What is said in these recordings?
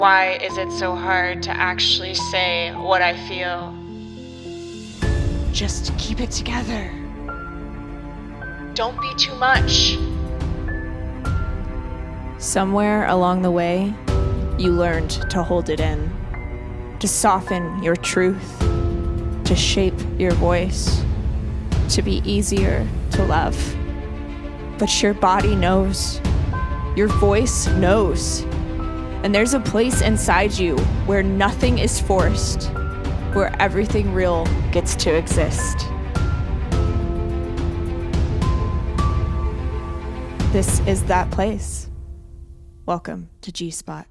Why is it so hard to actually say what I feel? Just keep it together. Don't be too much. Somewhere along the way, you learned to hold it in, to soften your truth, to shape your voice, to be easier to love. But your body knows, your voice knows, and there's a place inside you where nothing is forced, where everything real gets to exist. This is that place. Welcome to G-Spot.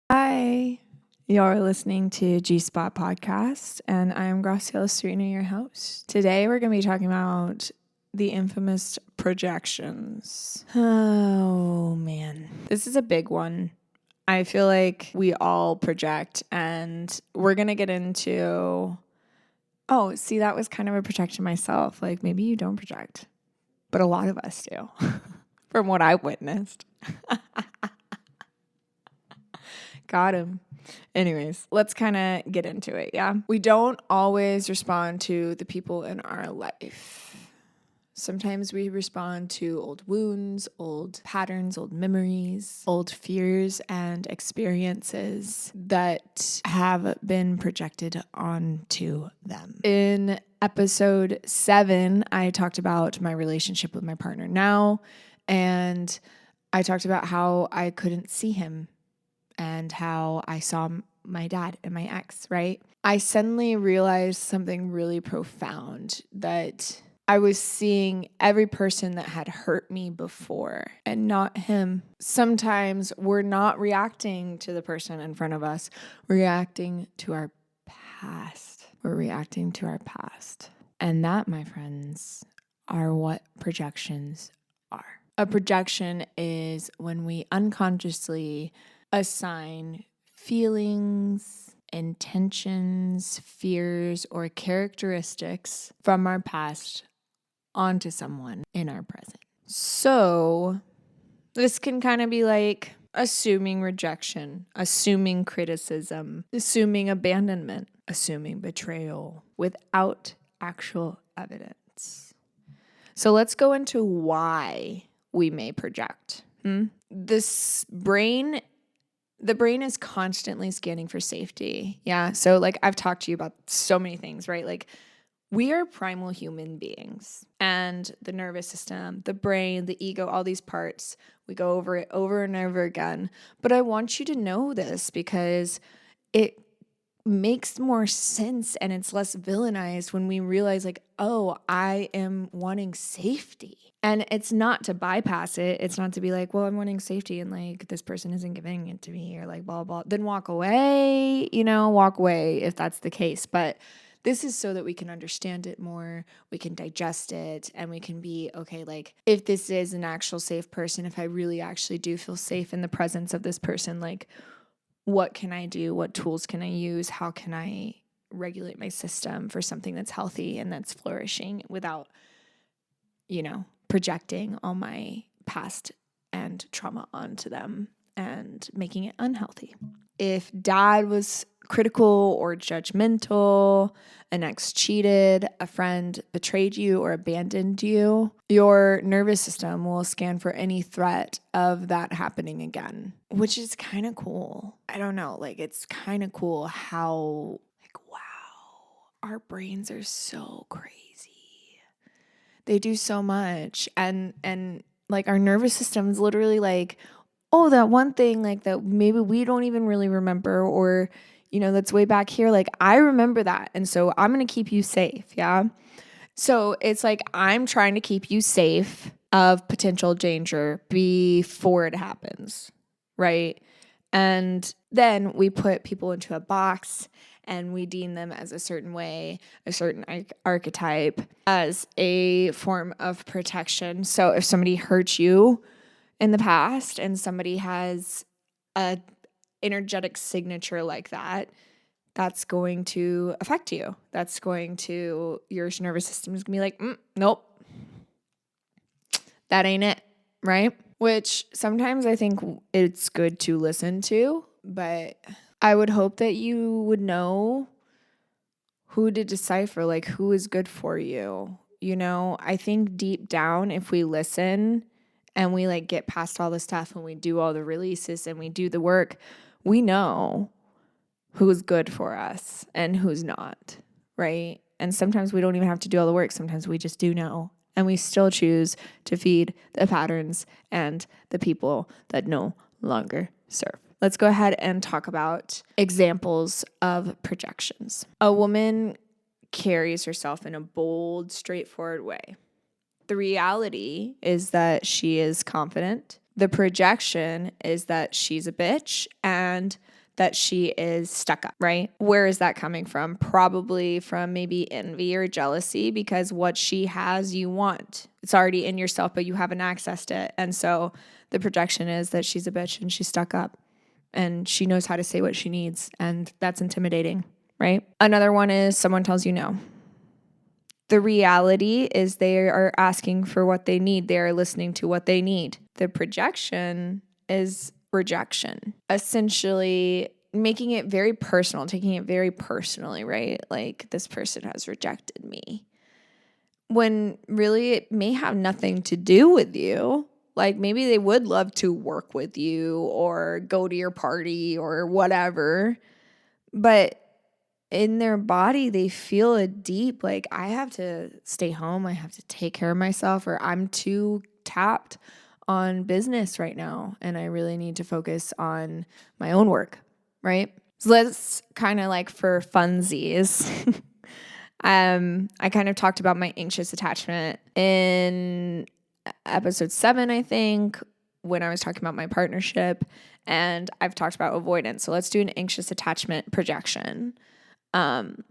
Hi, you're listening to G-Spot Podcast, and I am Graciela, Serena, your host. Today we're going to be talking about the infamous projections. Oh, man. This is a big one. I feel like we all project, and we're going to get into... Oh, see, that was kind of a projection myself. Like, maybe you don't project, but a lot of us do, from what I've witnessed. Got him. Anyways, let's kind of get into it, yeah? We don't always respond to the people in our life. Sometimes we respond to old wounds, old patterns, old memories, old fears and experiences that have been projected onto them. In episode 7, I talked about my relationship with my partner now, and I talked about how I couldn't see him and how I saw my dad and my ex, right? I suddenly realized something really profound, that I was seeing every person that had hurt me before and not him. Sometimes we're not reacting to the person in front of us. We're reacting to our past. We're reacting to our past. And that, my friends, are what projections are. A projection is when we unconsciously assign feelings, intentions, fears, or characteristics from our past onto someone in our present. So this can kind of be like assuming rejection, assuming criticism, assuming abandonment, assuming betrayal without actual evidence. So let's go into why we may project. The brain is constantly scanning for safety. Yeah. So like I've talked to you about so many things, right? Like we are primal human beings, and the nervous system, the brain, the ego, all these parts, we go over it over and over again. But I want you to know this because it makes more sense and it's less villainized when we realize like, oh, I am wanting safety. And it's not to bypass it. It's not to be like, well, I'm wanting safety and like this person isn't giving it to me or like blah, blah. Then walk away, walk away if that's the case. But this is so that we can understand it more, we can digest it, and we can be, okay, like if this is an actual safe person, if I really actually do feel safe in the presence of this person, like what can I do? What tools can I use? How can I regulate my system for something that's healthy and that's flourishing without, projecting all my past and trauma onto them and making it unhealthy. If dad was critical or judgmental, an ex cheated, a friend betrayed you or abandoned you, your nervous system will scan for any threat of that happening again, which is kind of cool. I don't know, like it's kind of cool how, like, wow, our brains are so crazy. They do so much, and like our nervous system is literally like, oh, that one thing like that maybe we don't even really remember, or that's way back here, like I remember that, and so I'm going to keep you safe. Yeah. So it's like I'm trying to keep you safe of potential danger before it happens, right? And then we put people into a box and we deem them as a certain way, a certain archetype, as a form of protection. So if somebody hurts you in the past and somebody has a energetic signature like that, that's going to affect you. That's going to, your nervous system is going to be like, nope, that ain't it, right? Which sometimes I think it's good to listen to, but I would hope that you would know who to decipher, like who is good for you. You know, I think deep down, if we listen and we like get past all the stuff and we do all the releases and we do the work, we know who's good for us and who's not, right? And sometimes we don't even have to do all the work. Sometimes we just do know. And we still choose to feed the patterns and the people that no longer serve. Let's go ahead and talk about examples of projections. A woman carries herself in a bold, straightforward way. The reality is that she is confident. The projection is that she's a bitch and that she is stuck up, right? Where is that coming from? Probably from maybe envy or jealousy, because what she has, you want. It's already in yourself, but you haven't accessed it. And so the projection is that she's a bitch and she's stuck up and she knows how to say what she needs. And that's intimidating, right? Another one is someone tells you no. The reality is they are asking for what they need. They are listening to what they need. The projection is rejection, essentially making it very personal, taking it very personally, right? Like, this person has rejected me. When really it may have nothing to do with you. Like, maybe they would love to work with you or go to your party or whatever, but in their body, they feel a deep, like, I have to stay home. I have to take care of myself, or I'm too tapped on business right now. And I really need to focus on my own work, right? So let's kind of like for funsies. I kind of talked about my anxious attachment in episode 7, I think, when I was talking about my partnership, and I've talked about avoidance. So let's do an anxious attachment projection.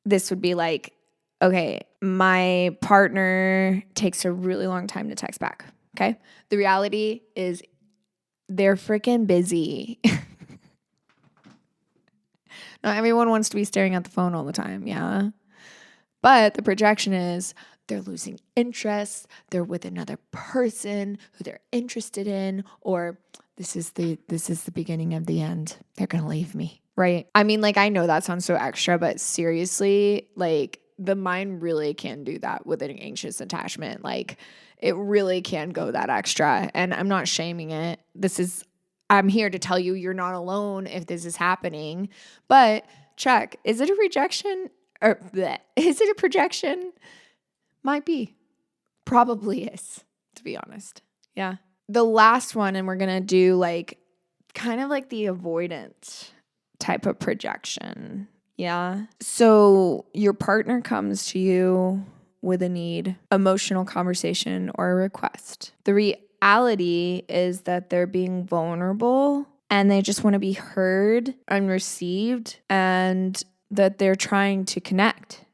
This would be like, okay, my partner takes a really long time to text back. Okay. The reality is they're freaking busy. Not everyone wants to be staring at the phone all the time. Yeah. But the projection is they're losing interest. They're with another person who they're interested in, or this is the beginning of the end. They're going to leave me. Right. I mean, like, I know that sounds so extra, but seriously, like, the mind really can do that with an anxious attachment. Like, it really can go that extra. And I'm not shaming it. I'm here to tell you you're not alone if this is happening. But check, is it a rejection or is it a projection? Might be. Probably is, to be honest. Yeah. The last one, and we're going to do like kind of like the avoidant type of projection. Yeah. So your partner comes to you with a need, emotional conversation, or a request. The reality is that they're being vulnerable and they just want to be heard and received, and that they're trying to connect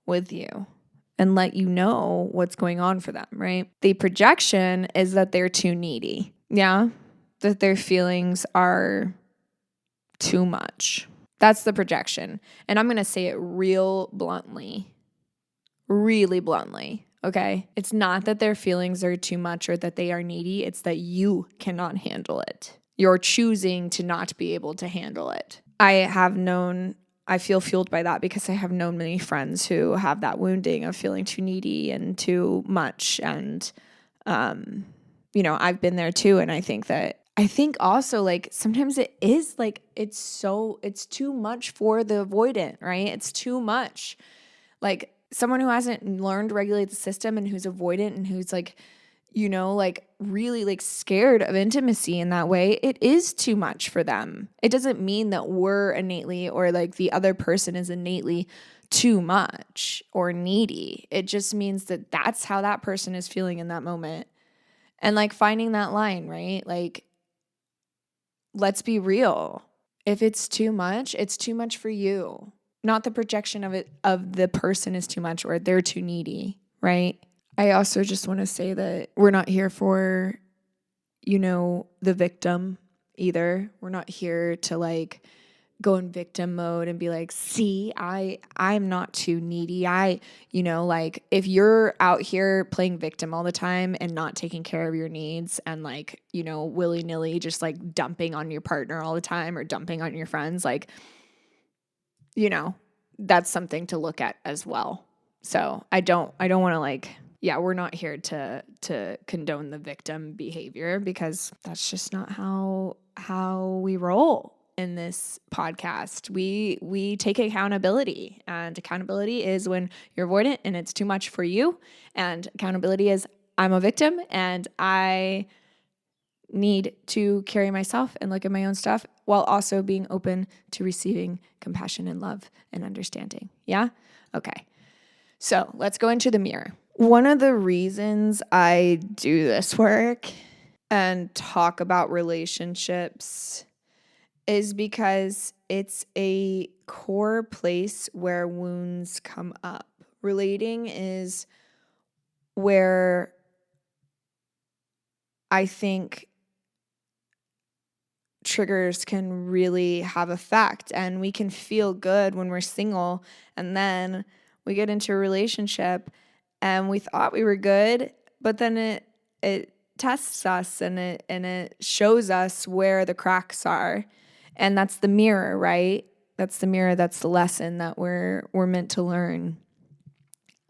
with you and let you know what's going on for them, right? The projection is that they're too needy. Yeah. That their feelings are too much. That's the projection. And I'm going to say it really bluntly. Okay. It's not that their feelings are too much or that they are needy. It's that you cannot handle it. You're choosing to not be able to handle it. I feel fueled by that because I have known many friends who have that wounding of feeling too needy and too much. And, I've been there too. And I think also, like, sometimes it is like, it's too much for the avoidant, right? It's too much. Like, someone who hasn't learned to regulate the system and who's avoidant and who's like, like really like scared of intimacy in that way, it is too much for them. It doesn't mean that we're innately or like the other person is innately too much or needy. It just means that that's how that person is feeling in that moment. And like finding that line, right? Like, let's be real. If it's too much for you. Not the projection of the person is too much or they're too needy, right? I also just want to say that we're not here for, the victim either. We're not here to like go in victim mode and be like, see, I'm not too needy. Like if you're out here playing victim all the time and not taking care of your needs and like, willy-nilly just like dumping on your partner all the time or dumping on your friends, like, that's something to look at as well. So I don't want to like, we're not here to condone the victim behavior because that's just not how we roll in this podcast. We take accountability, and accountability is when you're avoidant and it's too much for you. And accountability is I'm a victim and I need to carry myself and look at my own stuff while also being open to receiving compassion and love and understanding. Yeah? Okay. So let's go into the mirror. One of the reasons I do this work and talk about relationships is because it's a core place where wounds come up. Relating is where I think triggers can really have effect, and we can feel good when we're single, and then we get into a relationship and we thought we were good, but then it tests us and it shows us where the cracks are. And that's the mirror, right? That's the mirror, that's the lesson that we're meant to learn.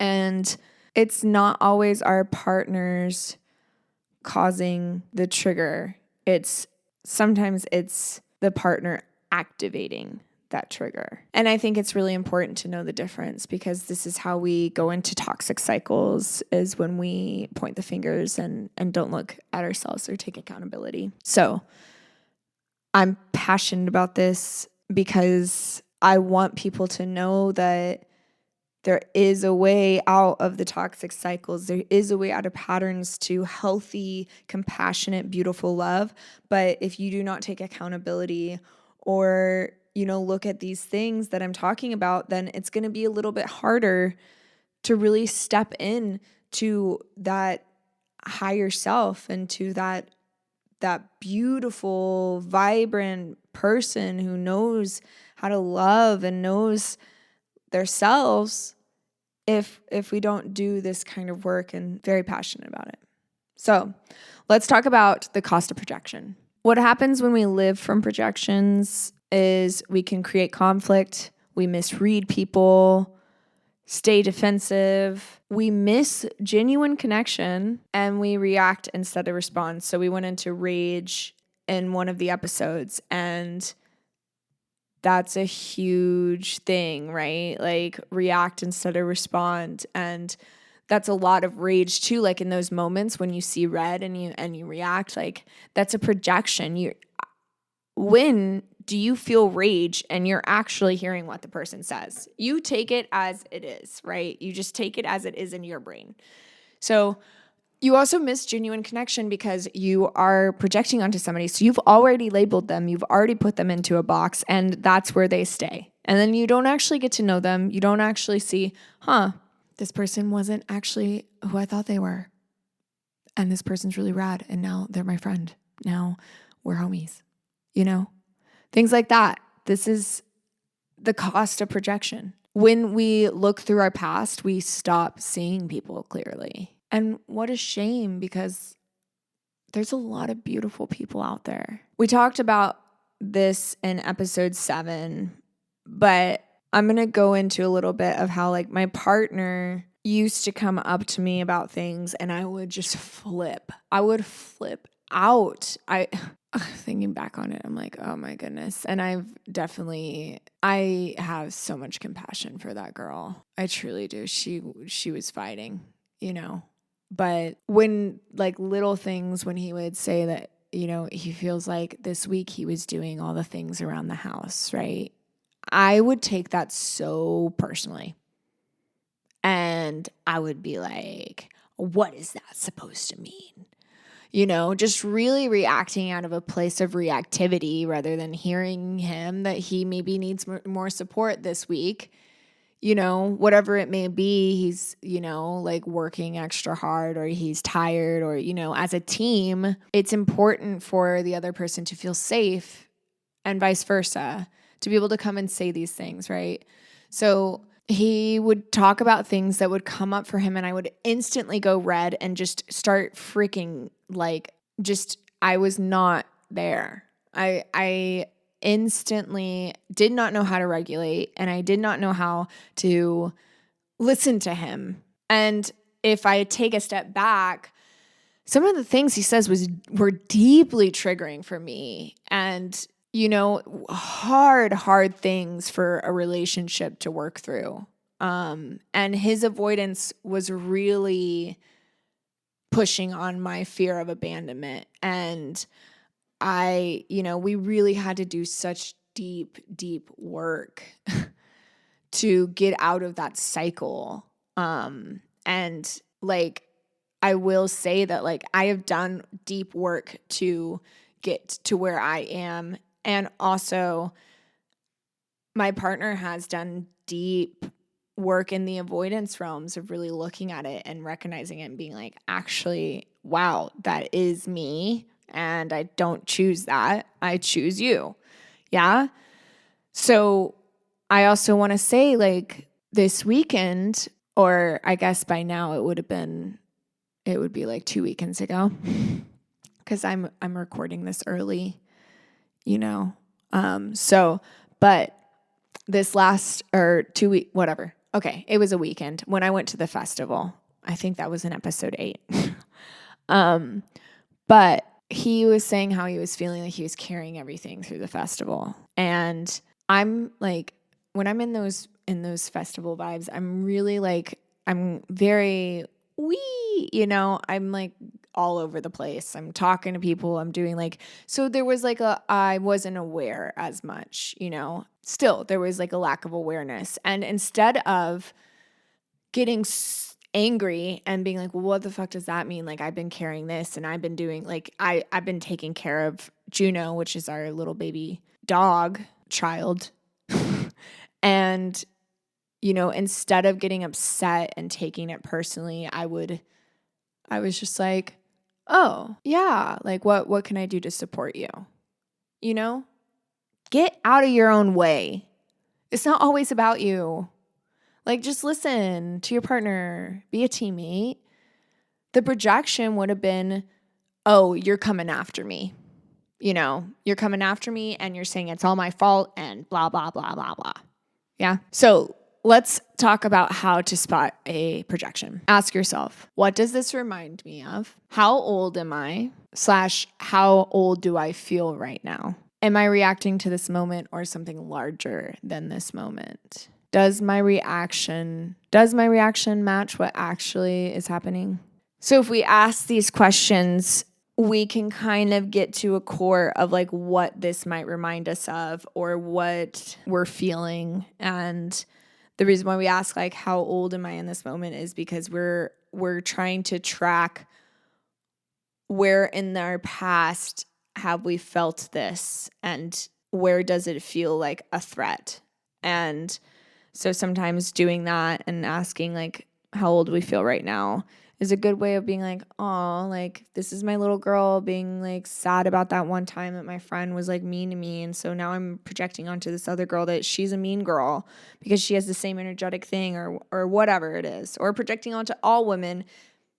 And it's not always our partners causing the trigger. Sometimes it's the partner activating that trigger. And I think it's really important to know the difference, because this is how we go into toxic cycles, is when we point the fingers and don't look at ourselves or take accountability. So I'm passionate about this because I want people to know that there is a way out of the toxic cycles. There is a way out of patterns to healthy, compassionate, beautiful love. But if you do not take accountability or, look at these things that I'm talking about, then it's going to be a little bit harder to really step in to that higher self and to that beautiful, vibrant person who knows how to love and knows themselves, if we don't do this kind of work, and very passionate about it. So let's talk about the cost of projection. What happens when we live from projections is we can create conflict, we misread people, stay defensive, we miss genuine connection, and we react instead of respond. So we went into rage in one of the episodes, and that's a huge thing, right? Like react instead of respond. And that's a lot of rage too. Like in those moments when you see red and you react, like that's a projection. When do you feel rage and you're actually hearing what the person says? You take it as it is, right? You just take it as it is in your brain. So you also miss genuine connection because you are projecting onto somebody. So you've already labeled them. You've already put them into a box, and that's where they stay. And then you don't actually get to know them. You don't actually see, this person wasn't actually who I thought they were. And this person's really rad. And now they're my friend. Now we're homies, things like that. This is the cost of projection. When we look through our past, we stop seeing people clearly. And what a shame, because there's a lot of beautiful people out there. We talked about this in episode 7, but I'm going to go into a little bit of how like my partner used to come up to me about things and I would just flip. I would flip out. Thinking back on it, I'm like, oh my goodness. And I have so much compassion for that girl. I truly do. She was fighting, But when like little things, when he would say that, he feels like this week he was doing all the things around the house, right? I would take that so personally. And I would be like, what is that supposed to mean? Just really reacting out of a place of reactivity rather than hearing him that he maybe needs more support this week. Whatever it may be, he's, like working extra hard, or he's tired, or, as a team, it's important for the other person to feel safe and vice versa, to be able to come and say these things, right? So he would talk about things that would come up for him, and I would instantly go red and just start freaking I was not there. I instantly did not know how to regulate, and I did not know how to listen to him. And if I take a step back, some of the things he says were deeply triggering for me, and hard things for a relationship to work through. And his avoidance was really pushing on my fear of abandonment. And we really had to do such deep work to get out of that cycle. And like, I will say that like I have done deep work to get to where I am. And also my partner has done deep work in the avoidance realms of really looking at it and recognizing it and being like, actually, wow, that is me. And I don't choose that. I choose you. Yeah. So I also want to say, like, this weekend, or I guess by now it would be like 2 weekends ago, because I'm recording this early, but this last, or 2 week, whatever. Okay. It was a weekend when I went to the festival. I think that was in episode 8. But he was saying how he was feeling like he was carrying everything through the festival. And I'm like, when I'm in those festival vibes, I'm really like, I'm very I'm like all over the place. I'm talking to people. I'm doing like, so there was like I wasn't aware as much, still there was like a lack of awareness. And instead of getting angry and being like, well, what the fuck does that mean? Like, I've been carrying this, and I've been doing like, I've been taking care of Juno, which is our little baby dog child. And, instead of getting upset and taking it personally, I was just like, oh yeah, like what can I do to support you? Get out of your own way. It's not always about you. Like, just listen to your partner, be a teammate. The projection would have been, oh, you're coming after me. You're coming after me and you're saying it's all my fault and blah, blah, blah, blah, blah. Yeah. So let's talk about how to spot a projection. Ask yourself, what does this remind me of? How old am I? / how old do I feel right now? Am I reacting to this moment or something larger than this moment? Does my reaction match what actually is happening? So if we ask these questions, we can kind of get to a core of like what this might remind us of or what we're feeling. And the reason why we ask like, how old am I in this moment is because we're trying to track where in our past have we felt this and where does it feel like a threat. And so sometimes doing that and asking like how old we feel right now is a good way of being like, oh, like this is my little girl being like sad about that one time that my friend was like mean to me. And so now I'm projecting onto this other girl that she's a mean girl because she has the same energetic thing or whatever it is, or projecting onto all women,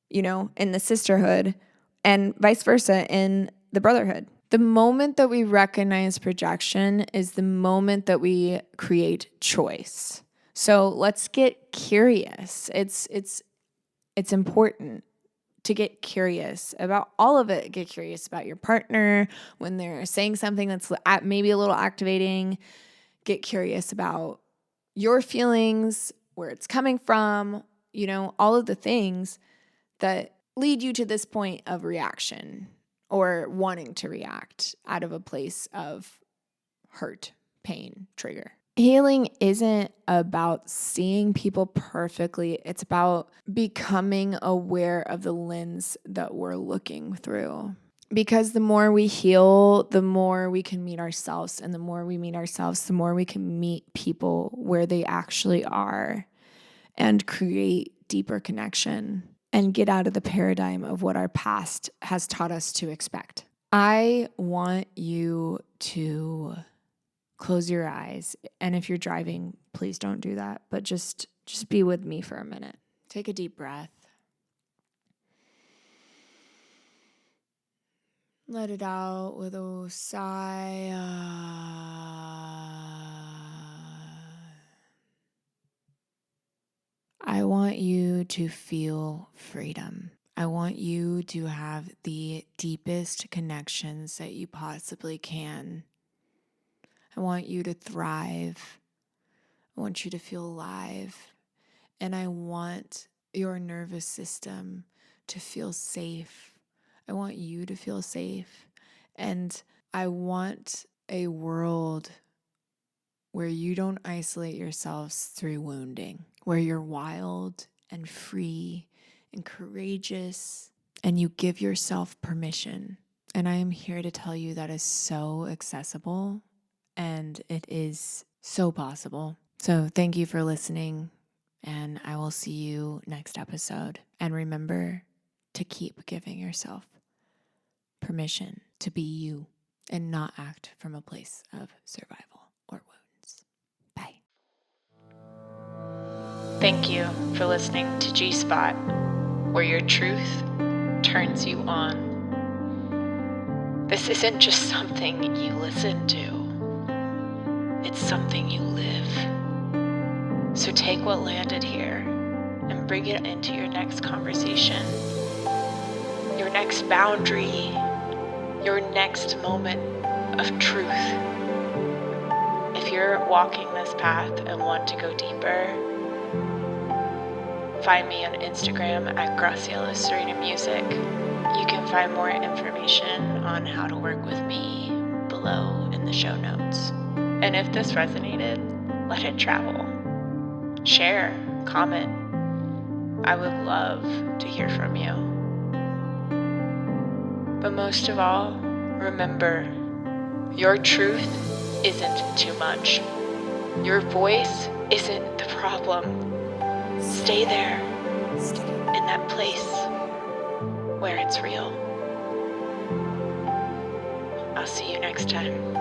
in the sisterhood and vice versa in the brotherhood. The moment that we recognize projection is the moment that we create choice. So let's get curious. It's important to get curious about all of it. Get curious about your partner when they're saying something that's maybe a little activating. Get curious about your feelings, where it's coming from, all of the things that lead you to this point of reaction or wanting to react out of a place of hurt, pain, trigger. Healing isn't about seeing people perfectly. It's about becoming aware of the lens that we're looking through. Because the more we heal, the more we can meet ourselves. And the more we meet ourselves, the more we can meet people where they actually are and create deeper connection and get out of the paradigm of what our past has taught us to expect. I want you to close your eyes. And if you're driving, please don't do that. But just be with me for a minute. Take a deep breath. Let it out with a sigh. I want you to feel freedom. I want you to have the deepest connections that you possibly can. I want you to thrive. I want you to feel alive. And I want your nervous system to feel safe. I want you to feel safe. And I want a world where you don't isolate yourselves through wounding, where you're wild and free and courageous, and you give yourself permission. And I am here to tell you that is so accessible and it is so possible. So thank you for listening, and I will see you next episode. And remember to keep giving yourself permission to be you and not act from a place of survival or wounds. Bye. Thank you for listening to G Spot, where your truth turns you on. This isn't just something you listen to, it's something you live. So take what landed here and bring it into your next conversation, your next boundary, your next moment of truth. If you're walking this path and want to go deeper, find me on Instagram at Graciela Serena Music. You can find more information on how to work with me below in the show notes. And if this resonated, let it travel. Share, comment. I would love to hear from you. But most of all, remember, your truth isn't too much. Your voice isn't the problem. Stay there, in that place where it's real. I'll see you next time.